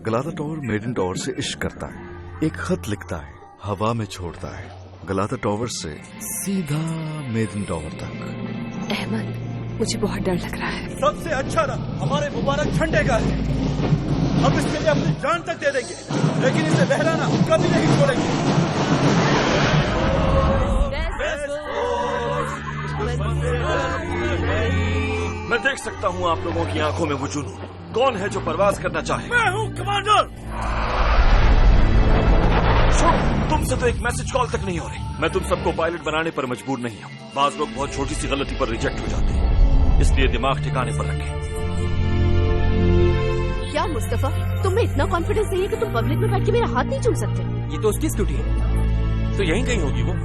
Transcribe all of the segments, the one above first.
गलाता tower made in tower से इश्क करता है, एक खत लिखता है, हवा में छोड़ता है, गलाता टावर से सीधा मेड इन टावर तक। अहमद, मुझे बहुत डर लग रहा है। सबसे अच्छा रंग हमारे मुबारक झंडे का है, हम इसके लिए अपनी जान तक दे देंगे, लेकिन इसे लहराना कभी नहीं छोड़ेंगे। मैं देख सकता हूँ आप लोगों की आंखों में वो जुनून। कौन है जो परवाज करना चाहे? मैं हूँ कमांडर। तुमसे तो एक मैसेज कॉल तक नहीं हो रही। मैं तुम सबको पायलट बनाने पर मजबूर नहीं हूँ। बाज लोग बहुत छोटी सी गलती पर रिजेक्ट हो जाते हैं, इसलिए दिमाग ठिकाने पर रखें। क्या मुस्तफा, तुम में इतना कॉन्फिडेंस नहीं है कि तुम पब्लिक में बैठ के मेरा हाथ नहीं चूम सकते? ये तो उसकी स्कूटी है, तो यहीं कहीं होगी वो।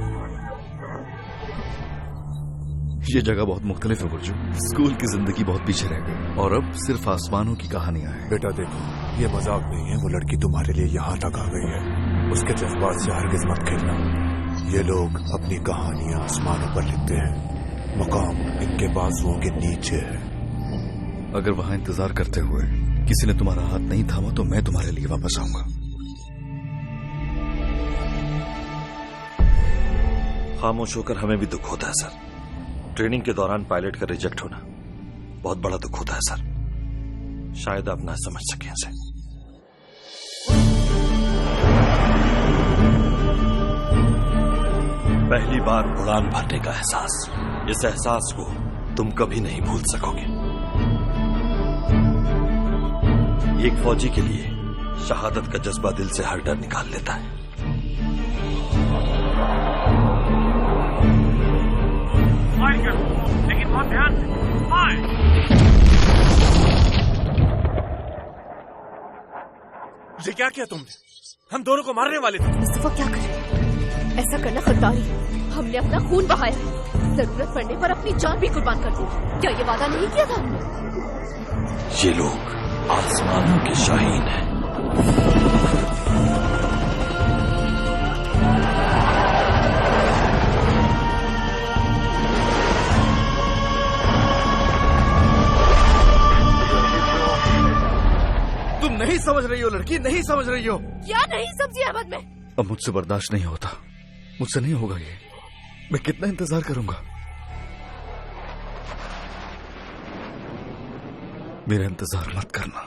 ये जगह बहुत मुख्तलिफ है गुरजू। स्कूल की जिंदगी बहुत पीछे रह गई और अब सिर्फ आसमानों की कहानियां हैं। बेटा देखो, ये मजाक नहीं है। वो लड़की तुम्हारे लिए यहाँ तक आ गई है, उसके जज्बात से हरगिज मत खेलना। ये लोग अपनी कहानियां आसमानों पर लिखते हैं, मकाम इनके बाजुओं के नीचे है। अगर वहाँ इंतजार करते हुए किसी ने तुम्हारा हाथ नहीं थामा तो मैं तुम्हारे लिए वापस आऊंगा। खामोश होकर हमें भी दुख होता है सर। ट्रेनिंग के दौरान पायलट का रिजेक्ट होना बहुत बड़ा दुख होता है सर। शायद आप ना समझ सकें इसे। पहली बार उड़ान भरने का एहसास, इस एहसास को तुम कभी नहीं भूल सकोगे। एक फौजी के लिए शहादत का जज्बा दिल से हर डर निकाल लेता है। लेकिन बहुत ध्यान से। ये क्या किया तुमने? हम दोनों को मारने वाले थे। मुस्तफा क्या करें? ऐसा करना खतरनाक है। हमने अपना खून बहाया, जरूरत पड़ने पर अपनी जान भी कुर्बान कर दी। क्या ये वादा नहीं किया था हमने? ये लोग आसमानों के शाहीन हैं। तुम नहीं समझ रही हो लड़की, नहीं समझ रही हो। क्या नहीं समझी अहमद में? अब मुझसे बर्दाश्त नहीं होता, मुझसे नहीं होगा ये। मैं कितना इंतजार करूंगा? मेरा इंतजार मत करना।